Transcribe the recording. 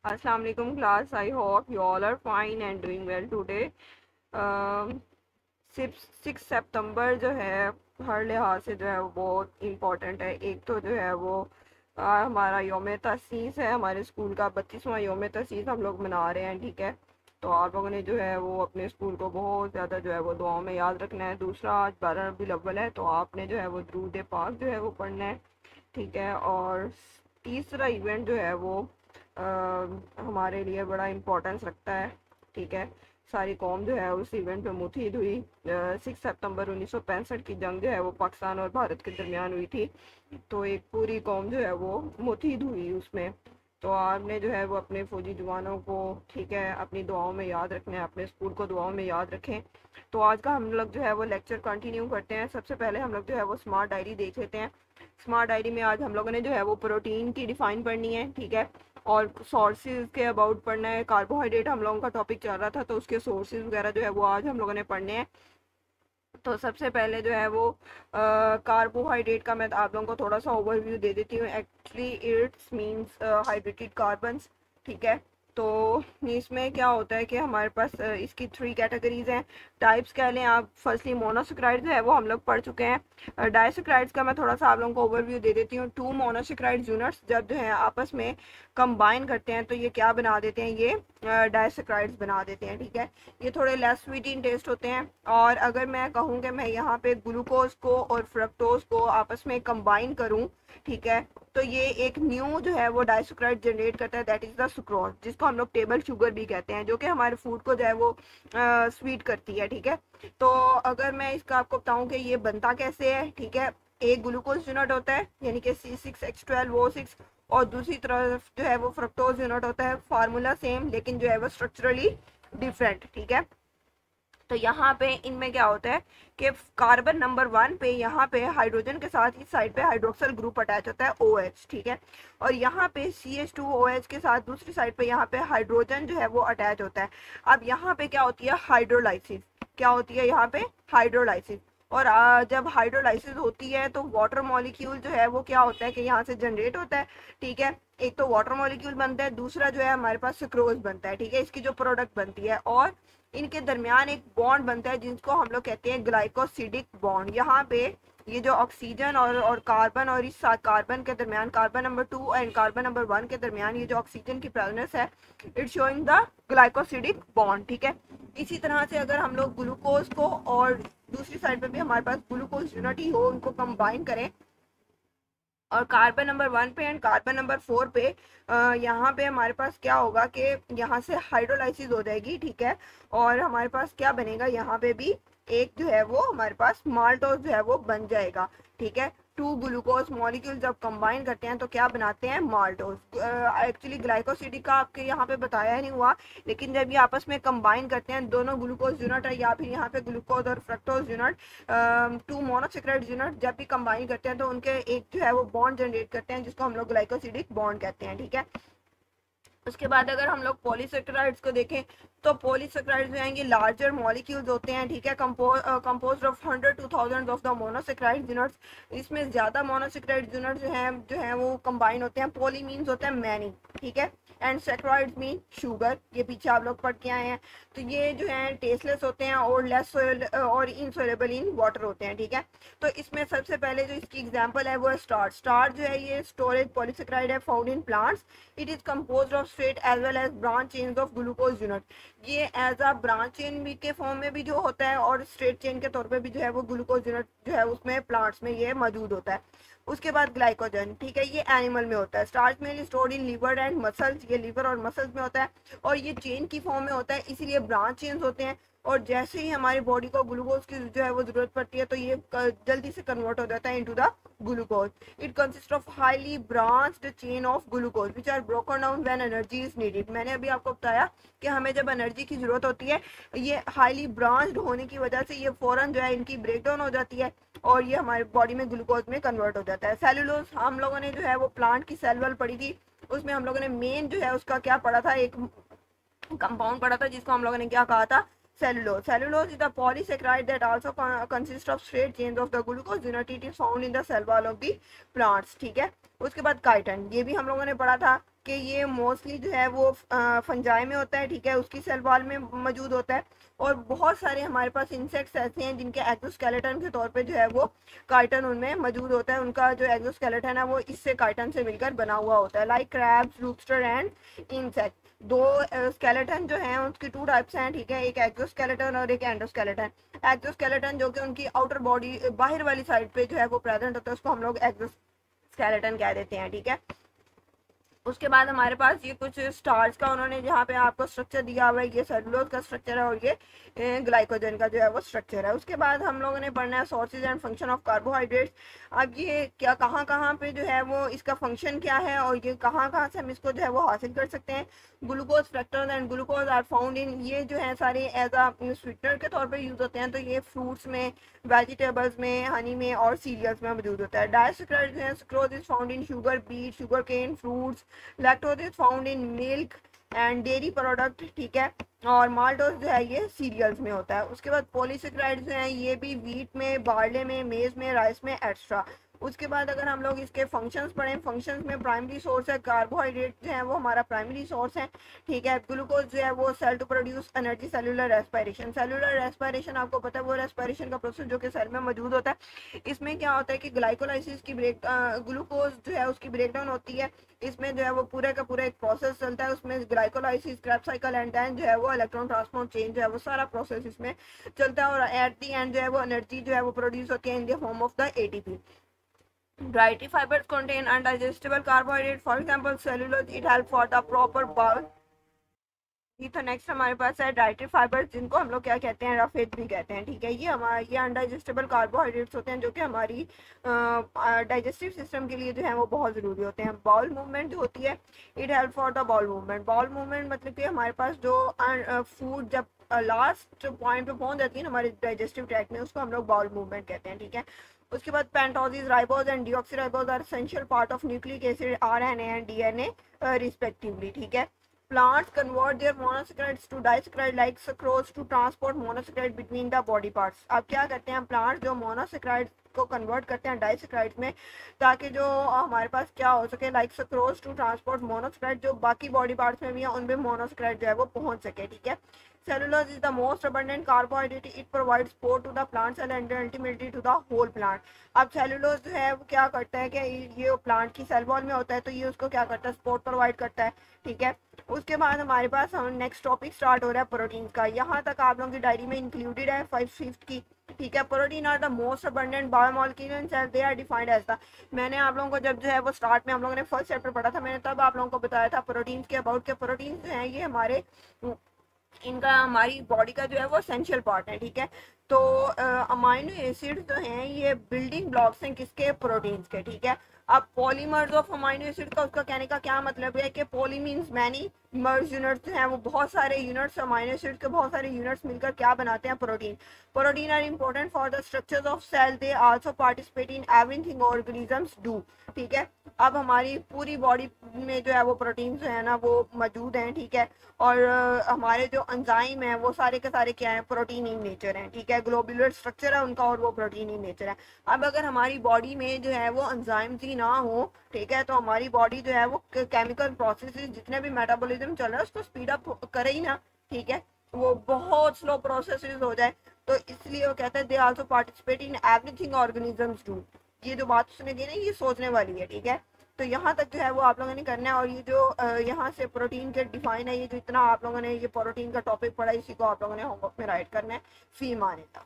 Assalamu alaikum class. I hope you all are fine and doing well today. Six सितंबर जो है हर लिहाज से जो है वो बहुत इम्पोर्टेंट है। एक तो जो है वो हमारा योम तसीस है, हमारे स्कूल का 32वां योम तसीस हम लोग मना रहे हैं। ठीक है, तो आप लोगों ने जो है वो अपने स्कूल को बहुत ज़्यादा जो है वो दुआओं में याद रखना है। दूसरा, आज 12 रबीउल अव्वल है, तो आपने जो है वो दुरूद पाक जो है वो पढ़ना है। ठीक है, और तीसरा इवेंट जो है वो हमारे लिए बड़ा इम्पोर्टेंस रखता है। ठीक है, सारी कौम जो है उस इवेंट में मुतहिद हुई। 6 सितंबर 1965 की जंग जो है वो पाकिस्तान और भारत के दरमियान हुई थी, तो एक पूरी कौम जो है वो मुतहिद हुई उसमें। तो आपने जो है वो अपने फौजी जवानों को, ठीक है, अपनी दुआओं में याद रखना है, अपने स्कूल को दुआओं में याद रखें। तो आज का हम लोग जो है वो लेक्चर कंटिन्यू करते हैं। सबसे पहले हम लोग जो है वो स्मार्ट डायरी देख लेते हैं। स्मार्ट डायरी में आज हम लोगों ने जो है वो प्रोटीन की डिफाइन पढ़नी है। ठीक है, और सोर्सेज के अबाउट पढ़ना है। कार्बोहाइड्रेट हम लोगों का टॉपिक चल रहा था, तो उसके सोर्सेज वगैरह जो है वो आज हम लोगों ने पढ़ने हैं। तो सबसे पहले जो है वो कार्बोहाइड्रेट का मैं आप लोगों को थोड़ा सा ओवरव्यू दे देती हूँ। Actually it's means hydrated carbons. ठीक है, तो इसमें क्या होता है कि हमारे पास इसकी 3 कैटेगरीज हैं, टाइप्स कह लें आप। फर्स्टली मोनोसेक्राइड जो है वो हम लोग पढ़ चुके हैं। डाइसेक्राइड्स का मैं थोड़ा सा आप लोगों को ओवरव्यू दे देती हूँ। 2 मोनोसेक्राइड यूनिट्स जब जो है आपस में कंबाइन करते हैं तो ये क्या बना देते हैं, ये डाइसेक्राइड्स बना देते हैं। ठीक है, ये थोड़े लेस स्वीट इन टेस्ट होते हैं। और अगर मैं कहूँ कि मैं यहाँ पे ग्लूकोज को और फ्रक्टोज को आपस में कंबाइन करूँ, ठीक है, तो ये एक न्यू जो है वो डाइसक्राइड जनरेट करता है, दैट इज द सुक्रोज, जिसको हम लोग टेबल शुगर भी कहते हैं, जो कि हमारे फूड को जो है वो स्वीट करती है। ठीक है, तो अगर मैं इसका आपको बताऊं कि ये बनता कैसे है, ठीक है, एक ग्लूकोज यूनिट होता है यानी कि C6H12O6, और दूसरी तरफ जो है वो फ्रक्टोज यूनिट होता है। फार्मूला सेम लेकिन जो है वो स्ट्रक्चरली डिफरेंट। ठीक है, तो यहाँ पे इनमें क्या होता है कि कार्बन नंबर 1 पे यहाँ पे हाइड्रोजन के साथ इस साइड पे हाइड्रोक्सल ग्रुप अटैच होता है OH। ठीक है, और यहाँ पे CH2OH के साथ दूसरी साइड पे यहाँ पे हाइड्रोजन जो है वो अटैच होता है। अब यहाँ पे क्या होती है, हाइड्रोलाइसिस। क्या होती है यहाँ पे, हाइड्रोलाइसिस। और जब हाइड्रोलाइसिस होती है तो वाटर मॉलिक्यूल जो है वो क्या होता है कि यहाँ से जनरेट होता है। ठीक है, एक तो वाटर मॉलिक्यूल बनता है, दूसरा जो है हमारे पास सुक्रोज बनता है। ठीक है, इसकी जो प्रोडक्ट बनती है, और इनके दरमियान एक बॉन्ड बनता है जिसको हम लोग कहते हैं ग्लाइकोसिडिक बॉन्ड। यहाँ पे ये जो ऑक्सीजन और कार्बन, और इस कार्बन के दरमियान, carbon number 2 and carbon number 1 के दरमियान ये जो ऑक्सीजन की प्रेजेंस है, it showing the glycosidic bond. ठीक है, इसी तरह से अगर हम लोग ग्लूकोज को और दूसरी साइड पे भी हमारे पास ग्लूकोज यूनिट ही हो, उनको कंबाइन करें, और कार्बन नंबर 1 पे एंड कार्बन नंबर 4 पे यहाँ पे हमारे पास क्या होगा कि यहाँ से हाइड्रोलाइसिस हो जाएगी। ठीक है, और हमारे पास क्या बनेगा, यहाँ पे भी एक जो है वो हमारे पास माल्टोज जो है वो बन जाएगा। ठीक है, 2 ग्लूकोज मॉलिक्यूल जब कंबाइन करते हैं तो क्या बनाते हैं, माल्टोज। एक्चुअली ग्लाइकोसिडिक का आपके यहाँ पे बताया नहीं हुआ, लेकिन जब ये आपस में कंबाइन करते हैं दोनों ग्लूकोज यूनिट है, या फिर यहाँ पे ग्लूकोज और फ्रक्टोज यूनिट, 2 मोनोसेक्राइड यूनिट जब भी कंबाइन करते हैं तो उनके एक जो है वो बॉन्ड जनरेट करते हैं, जिसको हम लोग ग्लाइकोसिडिक बॉन्ड कहते हैं। ठीक है, उसके बाद अगर हम लोग पॉलीसेक्राइड्स को देखें तो पॉलीसेक्राइड्स जो हैं ये लार्जर मॉलिक्यूल्स होते हैं। ठीक है, composed of 100 to 1000 of the monosaccharide units. इसमें ज्यादा मोनोसेक्राइड यूनिट जो हैं वो कंबाइन होते हैं। पॉली मीन्स होता है मैनी। ठीक है, एंड सेक्राइड्स मीन शुगर, ये पीछे आप लोग पढ़ के आए हैं। तो ये जो है टेस्टलेस होते हैं और लेस और इनसोलेबल इन वाटर होते हैं। ठीक है, तो इसमें सबसे पहले जो इसकी एग्जांपल है वो है स्टार्च। स्टार्च जो है ये स्टोरेज पॉलीसेक्राइड है, found in plants. It is composed of straight as well as branch chains of glucose unit. ये एज अ ब्रांच चेन भी के फॉर्म में भी जो होता है, और स्ट्रेट चेन के तौर पे भी जो है वो ग्लूकोज यूनिट जो है उसमें प्लांट्स में ये मौजूद होता है। उसके बाद ग्लाइकोजन, ठीक है, ये एनिमल में होता है। Starch mainly stored in liver and muscles, ये लीवर और मसल्स में होता है, और ये चेन की फॉर्म में होता है, इसीलिए ब्रांच चेन्स होते हैं। और जैसे ही हमारी बॉडी को ग्लूकोज की जो है वो जरूरत पड़ती है तो ये जल्दी से कन्वर्ट हो जाता है into the glucose. It consist of highly branched chain of glucose which are broken down when energy is needed. मैंने अभी आपको बताया कि हमें जब एनर्जी की जरूरत होती है, ये हाईली ब्रांच्ड होने की वजह से ये फौरन जो है इनकी ब्रेक डाउन हो जाती है, और ये हमारी बॉडी में ग्लूकोज में कन्वर्ट हो जाता है। सेलुलोज हम लोगों ने जो है वो प्लांट की सेल वॉल पढ़ी थी, उसमें हम लोगों ने मेन जो है उसका क्या पढ़ा था, एक कंपाउंड पढ़ा था जिसको हम लोगों ने क्या कहा था, cellulose. Cellulose is the polysaccharide that also consists of straight chains of the glucose unit. It is found in the cell wall of the plants. ठीक है, उसके बाद काइटन, ये भी हम लोगों ने पढ़ा था। कि ये मोस्टली जो है वो फंजाई में होता है, ठीक है, उसकी सेल वॉल में मौजूद होता है। और बहुत सारे हमारे पास इंसेक्ट्स ऐसे हैं जिनके एक्सोस्केलेटन के तौर पे जो है वो काइटन उनमें मौजूद होता है, उनका जो एक्सोस्केलेटन है वो इससे काइटन से मिलकर बना हुआ होता है, लाइक क्रैब्स, लूबस्टर एंड इंसेक्ट। दो स्केलेटन जो हैं उसकी टू टाइप्स हैं, ठीक है, एक एक्सोस्केलेटन और एक एंडोस्केलेटन। एक्सोस्केलेटन जो कि उनकी आउटर बॉडी बाहर वाली साइड पे जो है वो प्रेजेंट होता है, उसको हम लोग एक्सोस्केलेटन कह देते हैं, ठीक है। उसके बाद हमारे पास ये कुछ स्टार्स का उन्होंने जहाँ पे आपको स्ट्रक्चर दिया हुआ है, ये सेलुलोज का स्ट्रक्चर है और ये ग्लाइकोजन का जो है वो स्ट्रक्चर है। उसके बाद हम लोगों ने पढ़ना है sources and function of carbohydrates. अब ये क्या कहाँ कहाँ पे जो है वो इसका फंक्शन क्या है और ये कहाँ कहाँ से हम इसको जो है वो हासिल कर सकते हैं। Glucose fructose and glucose are found in, ये जो है सारे एज अ स्वीटनर के तौर पर यूज होते हैं, तो ये फ्रूट्स में, वेजिटेबल्स में, हनी में और सीरियल्स में मौजूद होता है। डायसैकराइड जो है sucrose is found in sugar beet, sugarcane, fruits. Lactose is found in milk and dairy product, ठीक है। और माल्टोज जो है ये सीरियल्स में होता है। उसके बाद पॉलीसेक्राइड जो है ये भी व्हीट में, बार्ले में, मेज में, राइस में एक्स्ट्रा। उसके बाद अगर हम लोग इसके फंक्शंस पढ़ें, फंक्शंस में प्राइमरी सोर्स है कार्बोहाइड्रेट जो है वो हमारा प्राइमरी सोर्स है, ठीक है। ग्लूकोज जो है वो cell to produce energy, cellular respiration. Cellular respiration आपको पता है वो रेस्पिरेशन का प्रोसेस जो कि सेल में मौजूद होता है। इसमें क्या होता है कि ग्लाइकोलाइसिस की ग्लूकोज जो है उसकी ब्रेकडाउन होती है, इसमें जो है वो पूरे का पूरा एक प्रोसेस चलता है, उसमें glycolysis, Krebs cycle and then जो है वो इलेक्ट्रॉन ट्रांसपोर्ट चेंज जो है वो सारा प्रोसेस इसमें चलता है। और एट दी एंड जो है वो एनर्जी जो है वो प्रोड्यूस होती है in the form of the ATP. Dietary fibers contain undigestible carbohydrate, for example cellulose, it help for the proper bowel। ये तो नेक्स्ट हमारे पास है डाइटरी फाइबर्स, जिनको हम लोग क्या कहते हैं, रफेज भी कहते हैं, ठीक है। ये हमारा ये अनडाइजेस्टेबल कार्बोहाइड्रेट्स होते हैं जो कि हमारी डाइजेस्टिव सिस्टम के लिए जो है वो बहुत ज़रूरी होते हैं। बाउल मूवमेंट जो होती है, it help for the bowel movement. Bowel movement मतलब कि हमारे पास जो फूड जब लास्ट पॉइंट पे पहुंच जाती है ना हमारे डाइजेस्टिव ट्रैक्ट में, उसको हम लोग बाउल मूवमेंट कहते हैं, ठीक है। उसके बाद pentoses, ribose and deoxyribose are essential part of nucleic acid, RNA and DNA respectively, ठीक है। Plants convert their monosaccharides to disaccharide like sucrose to transport monosaccharide between the body parts। अब क्या करते हैं प्लांट, जो मोनोसेक्राइड को convert करते हैं डाइसेक्राइड में, ताकि जो हमारे पास क्या हो सके, like sucrose to transport monosaccharide, जो बाकी बॉडी पार्ट्स में भी है उनमें मोनोसेक्राइड जो है वो पहुंच सके, ठीक है। Cellulose is the most abundant carbohydrate, it provides support to the plant cell and ultimately to the whole plant. अब सेलुलोज जो है वो क्या करता है कि ये प्लांट की सेल वॉल में होता है, तो ये उसको क्या करता है, सपोर्ट प्रोवाइड करता है, ठीक है। उसके बाद हमारे पास हम नेक्स्ट टॉपिक स्टार्ट हो रहा है प्रोटीन का। यहाँ तक आप लोगों की डायरी में इंक्लूडेड है 5/5 की, ठीक है। Protein are the most abundant biomolecular in cell, they are defined as the. मैंने आप लोगों को जब जो है वो स्टार्ट में हम लोगों ने फर्स्ट चैप्टर पढ़ा था, मैंने तब आप लोगों को बताया था प्रोटीन के अबाउट के प्रोटीन जो है ये हमारे इनका हमारी बॉडी का जो है वो एसेंशियल पार्ट है, ठीक है। तो अमाइनो एसिड जो हैं ये बिल्डिंग ब्लॉक्स हैं किसके, प्रोटीन्स के, ठीक है। अब पॉलीमर्स ऑफ अमाइनो एसिड का उसका कहने का क्या मतलब है कि पॉली मीन्स मैनी, मर्ज यूनिट्स हैं वो बहुत सारे यूनिट्स, अमाइनो एसिड के बहुत सारे यूनिट्स मिलकर क्या बनाते हैं, protein. Protein are important for the structures of cell, they also participate in everything organisms do, ठीक है। अब हमारी पूरी बॉडी में जो है वो प्रोटीन जो है ना वो मौजूद हैं, ठीक है। और हमारे जो एंजाइम है वो सारे के सारे क्या है, प्रोटीन इन नेचर हैं, ठीक है। ग्लोबुलर स्ट्रक्चर है उनका और वो प्रोटीन इन नेचर है। अब अगर हमारी बॉडी में जो है वो एंजाइम्स ही ना हो, ठीक है, तो हमारी बॉडी जो है वो केमिकल प्रोसेसेस जितने भी मेटाबॉलिज्म चल रहा है उसको स्पीड अप करे ही ना, ठीक है, वो बहुत स्लो प्रोसेसेस हो जाए। तो इसलिए वो कहते हैं दे also participate in everything organisms do. ये जो बात सुनेगी ना ये सोचने वाली है, ठीक है। तो यहाँ तक जो है वो आप लोगों ने करना है। और ये जो यहाँ से प्रोटीन के डिफाइन है, ये जो इतना आप लोगों ने ये प्रोटीन का टॉपिक पढ़ा, इसी को आप लोगों ने होमवर्क में राइट करना है। फी माने था।